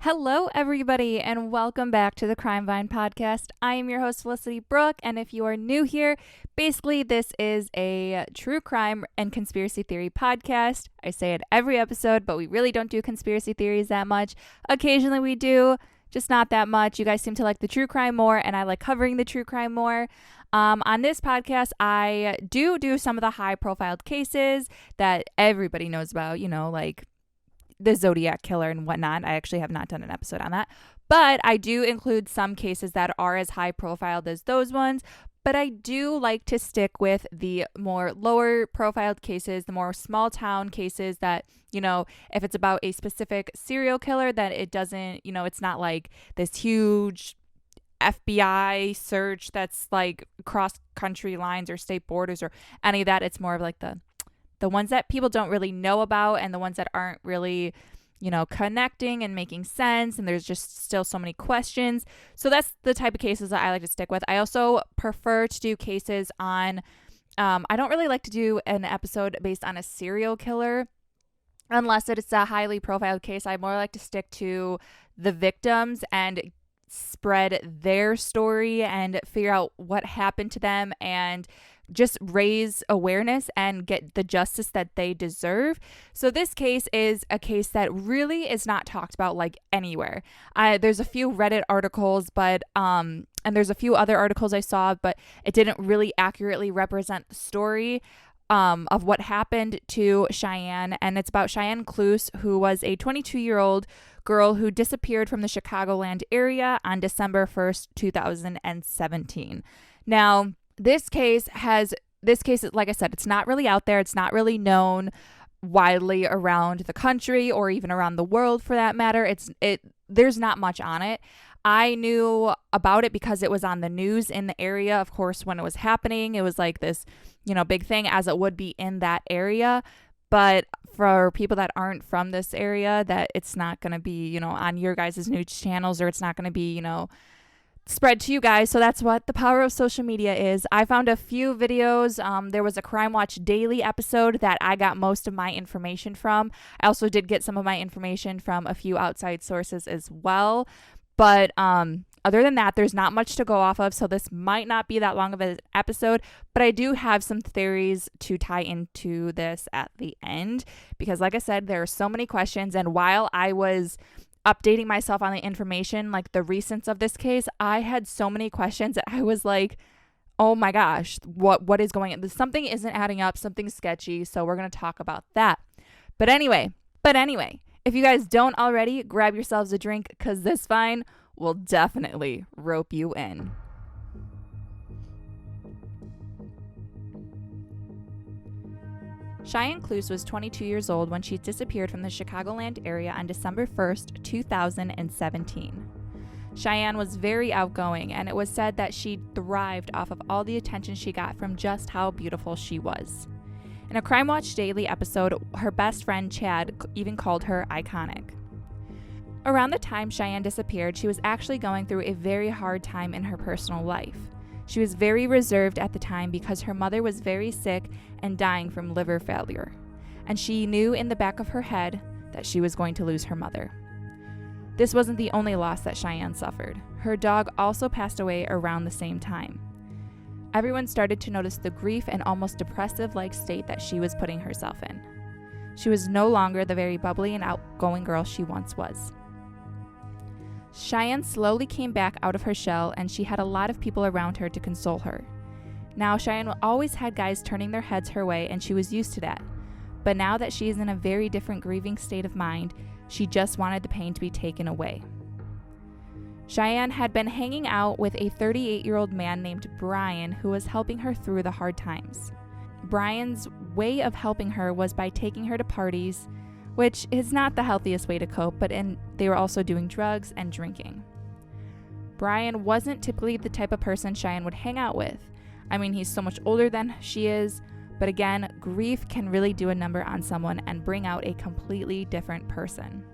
Hello, everybody, and welcome back to the Crime Vine podcast. I am your host, Felicity Brooke, and if you are new here, basically this is a true crime and conspiracy theory podcast. I say it every episode, but we really don't do conspiracy theories that much. Occasionally we do, just not that much. You guys seem to like the true crime more, and I like covering the true crime more. On this podcast, I do some of the high-profile cases that everybody knows about, like the Zodiac Killer and whatnot. I actually have not done an episode on that, but I do include some cases that are as high profiled as those ones. But I do like to stick with the more lower profiled cases, the more small town cases that, if it's about a specific serial killer, that it doesn't, it's not like this huge FBI search that's like cross country lines or state borders or any of that. It's more of like the ones that people don't really know about and the ones that aren't really, connecting and making sense. And there's just still so many questions. So that's the type of cases that I like to stick with. I also prefer to do cases on, I don't really like to do an episode based on a serial killer unless it's a highly profiled case. I more like to stick to the victims and spread their story and figure out what happened to them and just raise awareness and get the justice that they deserve. So this case is a case that really is not talked about like anywhere. There's a few Reddit articles, but and there's a few other articles I saw, but it didn't really accurately represent the story of what happened to Cheyanne. And it's about Cheyann Klus, who was a 22-year-old girl who disappeared from the Chicagoland area on December 1st, 2017. Now, This case, like I said, it's not really out there. It's not really known widely around the country or even around the world for that matter. There's not much on it. I knew about it because it was on the news in the area. Of course, when it was happening, it was like this, big thing as it would be in that area. But for people that aren't from this area, that it's not going to be, on your guys' news channels, or it's not going to be, spread to you guys. So that's what the power of social media is. I found a few videos. There was a Crime Watch Daily episode that I got most of my information from. I also did get some of my information from a few outside sources as well. But other than that, there's not much to go off of. So this might not be that long of an episode, but I do have some theories to tie into this at the end, because like I said, there are so many questions. And while I was updating myself on the information, like the recents of this case, I had so many questions that I was like, oh my gosh, what is going on? Something isn't adding up, something's sketchy, so we're going to talk about that. But anyway, if you guys don't already, grab yourselves a drink, because this vine will definitely rope you in. Cheyann Klus was 22 years old when she disappeared from the Chicagoland area on December 1st, 2017. Cheyanne was very outgoing, and it was said that she thrived off of all the attention she got from just how beautiful she was. In a Crime Watch Daily episode, her best friend Chad even called her iconic. Around the time Cheyanne disappeared, she was actually going through a very hard time in her personal life. She was very reserved at the time because her mother was very sick and dying from liver failure, and she knew in the back of her head that she was going to lose her mother. This wasn't the only loss that Cheyanne suffered. Her dog also passed away around the same time. Everyone started to notice the grief and almost depressive-like state that she was putting herself in. She was no longer the very bubbly and outgoing girl she once was. Cheyanne slowly came back out of her shell, and she had a lot of people around her to console her. Now, Cheyanne always had guys turning their heads her way, and she was used to that. But now that she is in a very different grieving state of mind, she just wanted the pain to be taken away. Cheyanne had been hanging out with a 38-year-old man named Brian, who was helping her through the hard times. Brian's way of helping her was by taking her to parties, which is not the healthiest way to cope, but they were also doing drugs and drinking. Brian wasn't typically the type of person Cheyanne would hang out with. I mean, he's so much older than she is, but again, grief can really do a number on someone and bring out a completely different person.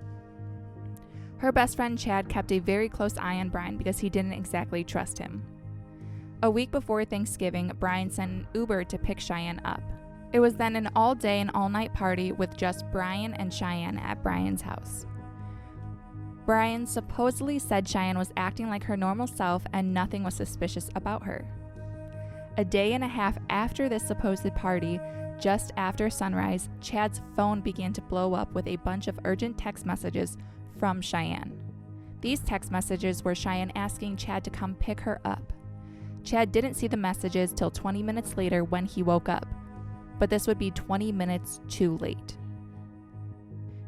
Her best friend Chad kept a very close eye on Brian because he didn't exactly trust him. A week before Thanksgiving, Brian sent an Uber to pick Cheyanne up. It was then an all-day and all-night party with just Brian and Cheyanne at Brian's house. Brian supposedly said Cheyanne was acting like her normal self and nothing was suspicious about her. A day and a half after this supposed party, just after sunrise, Chad's phone began to blow up with a bunch of urgent text messages from Cheyanne. These text messages were Cheyanne asking Chad to come pick her up. Chad didn't see the messages till 20 minutes later when he woke up, but this would be 20 minutes too late.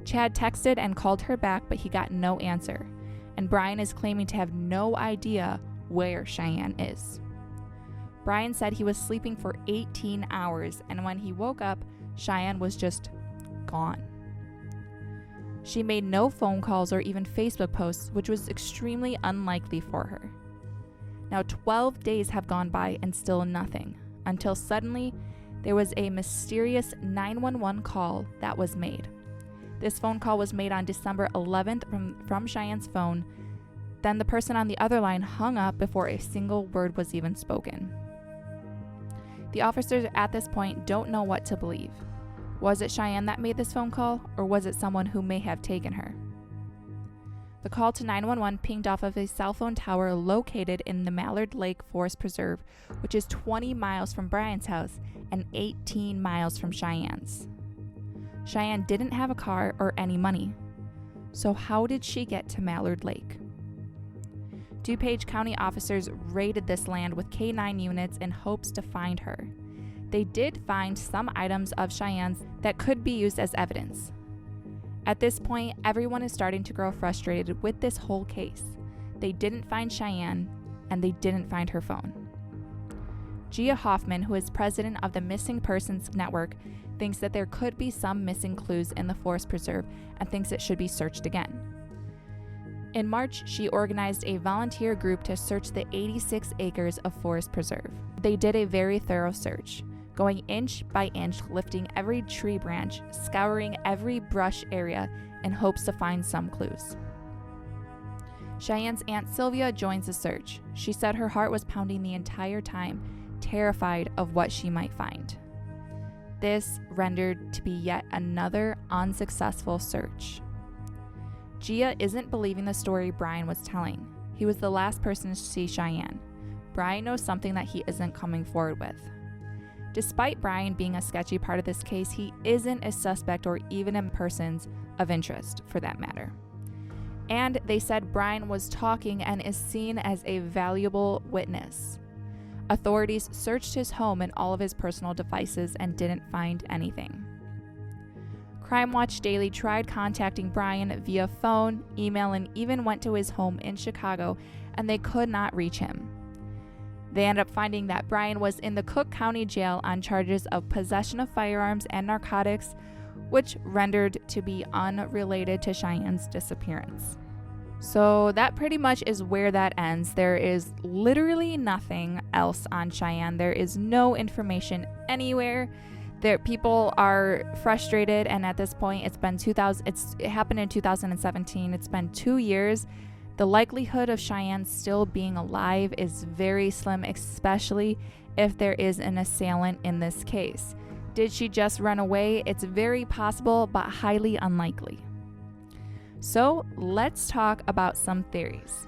Chad texted and called her back, but he got no answer, and Brian is claiming to have no idea where Cheyanne is. Brian said he was sleeping for 18 hours, and when he woke up, Cheyanne was just gone. She made no phone calls or even Facebook posts, which was extremely unlikely for her. Now 12 days have gone by and still nothing, until suddenly there was a mysterious 911 call that was made. This phone call was made on December 11th from Cheyanne's phone. Then the person on the other line hung up before a single word was even spoken. The officers at this point don't know what to believe. Was it Cheyanne that made this phone call, or was it someone who may have taken her? The call to 911 pinged off of a cell phone tower located in the Mallard Lake Forest Preserve, which is 20 miles from Brian's house and 18 miles from Cheyanne's. Cheyanne didn't have a car or any money. So how did she get to Mallard Lake? DuPage County officers raided this land with K-9 units in hopes to find her. They did find some items of Cheyanne's that could be used as evidence. At this point, everyone is starting to grow frustrated with this whole case. They didn't find Cheyanne, and they didn't find her phone. Gia Hoffman, who is president of the Missing Persons Network, thinks that there could be some missing clues in the forest preserve and thinks it should be searched again. In March, she organized a volunteer group to search the 86 acres of forest preserve. They did a very thorough search, going inch by inch, lifting every tree branch, scouring every brush area in hopes to find some clues. Cheyanne's Aunt Sylvia joins the search. She said her heart was pounding the entire time, terrified of what she might find. This rendered to be yet another unsuccessful search. Gia isn't believing the story Brian was telling. He was the last person to see Cheyanne. Brian knows something that he isn't coming forward with. Despite Brian being a sketchy part of this case, he isn't a suspect or even a person of interest, for that matter. And they said Brian was talking and is seen as a valuable witness. Authorities searched his home and all of his personal devices and didn't find anything. Crime Watch Daily tried contacting Brian via phone, email, and even went to his home in Chicago, and they could not reach him. They ended up finding that Brian was in the Cook County Jail on charges of possession of firearms and narcotics, which rendered to be unrelated to Cheyanne's disappearance. So that pretty much is where that ends. There is literally nothing else on Cheyanne. There is no information anywhere. People are frustrated, and at this point, it happened in 2017. It's been 2 years. The likelihood of Cheyanne still being alive is very slim, especially if there is an assailant in this case. Did she just run away? It's very possible, but highly unlikely. So let's talk about some theories.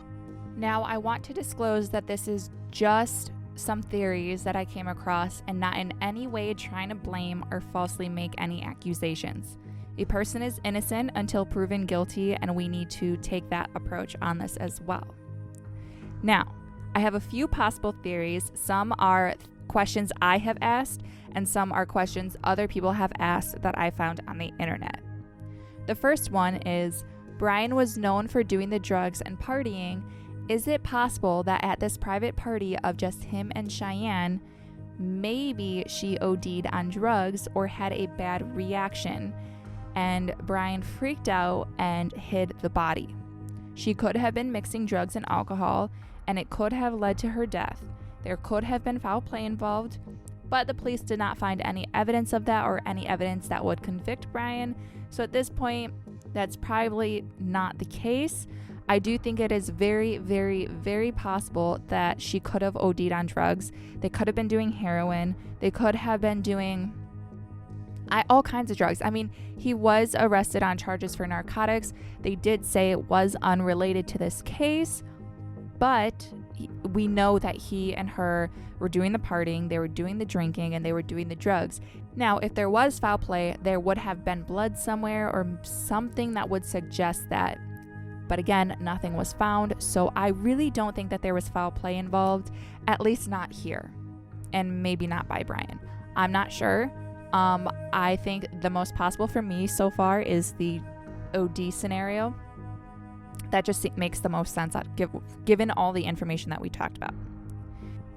Now, I want to disclose that this is just some theories that I came across and not in any way trying to blame or falsely make any accusations. A person is innocent until proven guilty, and we need to take that approach on this as well. Now, I have a few possible theories. Some are questions I have asked, and some are questions other people have asked that I found on the internet. The first one is, Brian was known for doing the drugs and partying. Is it possible that at this private party of just him and Cheyanne, maybe she OD'd on drugs or had a bad reaction, and Brian freaked out and hid the body? She could have been mixing drugs and alcohol, and it could have led to her death. There could have been foul play involved, but the police did not find any evidence of that or any evidence that would convict Brian. So at this point, that's probably not the case. I do think it is very, very, very possible that she could have OD'd on drugs. They could have been doing heroin. They could have been doing, all kinds of drugs. I mean, he was arrested on charges for narcotics. They did say it was unrelated to this case, but we know that he and her were doing the partying, they were doing the drinking, and they were doing the drugs. Now, if there was foul play, there would have been blood somewhere or something that would suggest that. But again, nothing was found, so I really don't think that there was foul play involved, at least not here, and maybe not by Brian. I'm not sure. I think the most possible for me so far is the OD scenario. That just makes the most sense given all the information that we talked about.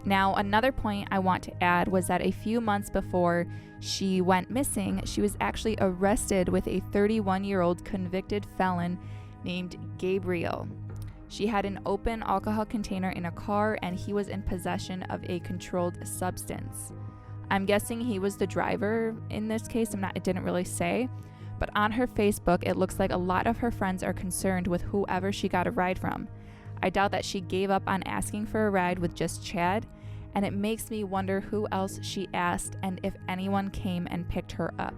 Now, another point I want to add was that a few months before she went missing, she was actually arrested with a 31-year-old convicted felon named Gabriel. She had an open alcohol container in a car, and he was in possession of a controlled substance. I'm guessing he was the driver in this case. It didn't really say. But on her Facebook, it looks like a lot of her friends are concerned with whoever she got a ride from. I doubt that she gave up on asking for a ride with just Chad, and it makes me wonder who else she asked and if anyone came and picked her up.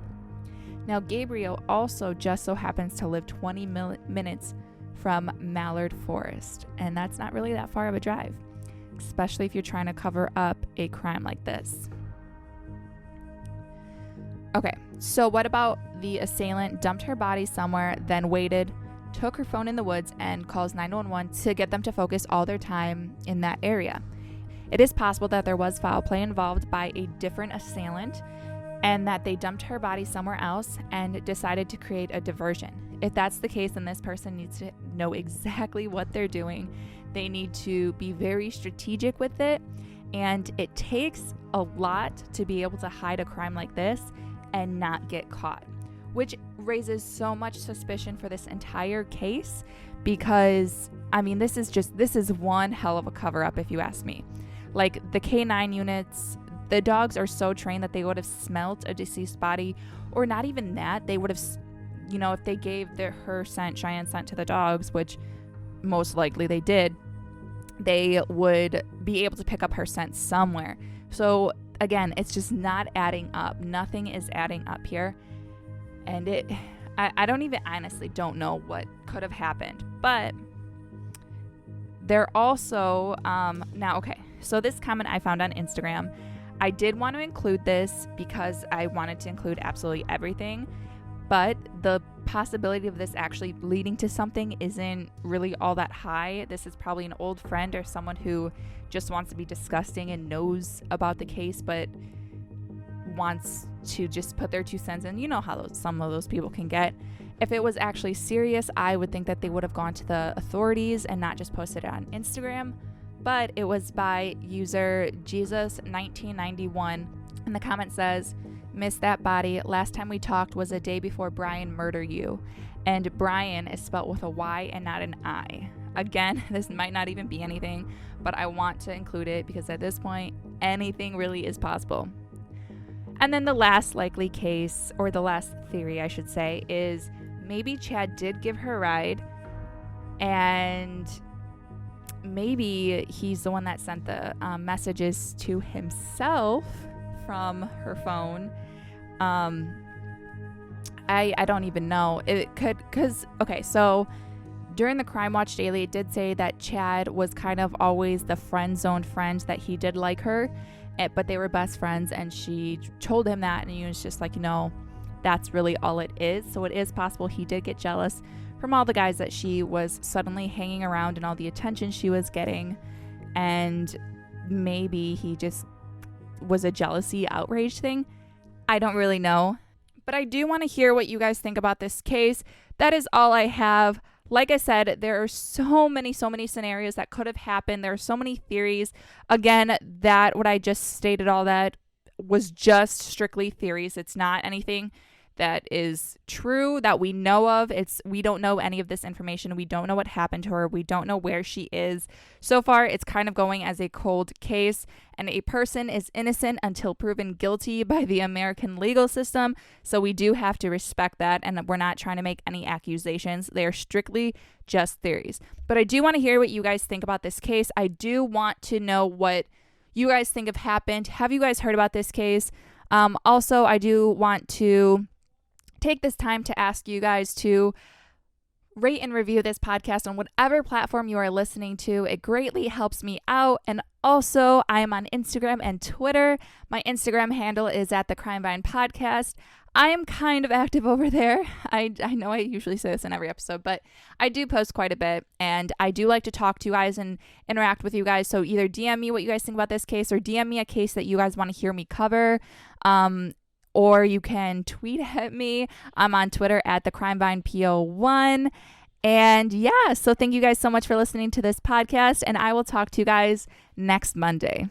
Now, Gabriel also just so happens to live 20 minutes from Mallard Forest, and that's not really that far of a drive, especially if you're trying to cover up a crime like this. Okay, so what about the assailant dumped her body somewhere, then waited, took her phone in the woods, and calls 911 to get them to focus all their time in that area? It is possible that there was foul play involved by a different assailant and that they dumped her body somewhere else and decided to create a diversion. If that's the case, then this person needs to know exactly what they're doing. They need to be very strategic with it, and it takes a lot to be able to hide a crime like this and not get caught, which raises so much suspicion for this entire case because, I mean, this is one hell of a cover-up if you ask me. Like, the K9 units, the dogs are so trained that they would have smelt a deceased body, or not even that, they would have, if they gave her scent, Cheyanne's scent to the dogs, which most likely they did, they would be able to pick up her scent somewhere. So again, it's just not adding up. Nothing is adding up here. And I honestly don't know what could have happened. But they're also, so this comment I found on Instagram, I did want to include this because I wanted to include absolutely everything. But the possibility of this actually leading to something isn't really all that high. This is probably an old friend or someone who just wants to be disgusting and knows about the case, but wants to just put their 2 cents in. You know how some of those people can get. If it was actually serious, I would think that they would have gone to the authorities and not just posted it on Instagram. But it was by user Jesus1991, and the comment says, "Missed that body. Last time we talked was a day before Brian murdered you." And Brian is spelled with a Y and not an I. Again, this might not even be anything, but I want to include it because at this point, anything really is possible. And then the last likely case, or the last theory I should say, is maybe Chad did give her a ride, and maybe he's the one that sent the messages to himself from her phone. I don't even know. It could, so during the Crime Watch Daily, it did say that Chad was kind of always the friend zoned friend, that he did like her, but they were best friends, and she told him that, and he was just like, that's really all it is. So it is possible he did get jealous from all the guys that she was suddenly hanging around and all the attention she was getting, and maybe he just was a jealousy outrage thing. I don't really know, but I do want to hear what you guys think about this case. That is all I have. Like I said, there are so many scenarios that could have happened. There are so many theories. Again, what I just stated, all that was just strictly theories. It's not anything that is true that we know of. We don't know any of this information. We don't know what happened to her. We don't know where she is. So far, it's kind of going as a cold case, and a person is innocent until proven guilty by the American legal system. So we do have to respect that, and we're not trying to make any accusations. They are strictly just theories. But I do want to hear what you guys think about this case. I do want to know what you guys think have happened. Have you guys heard about this case? Also, I do want to take this time to ask you guys to rate and review this podcast on whatever platform you are listening to. It greatly helps me out. And also, I am on Instagram and Twitter. My Instagram handle is at the Crime Vine Podcast. I am kind of active over there. I know I usually say this in every episode, but I do post quite a bit, and I do like to talk to you guys and interact with you guys. So either DM me what you guys think about this case, or DM me a case that you guys want to hear me cover. Or you can tweet at me. I'm on Twitter at the CrimeVinePO1. And yeah, so thank you guys so much for listening to this podcast, and I will talk to you guys next Monday.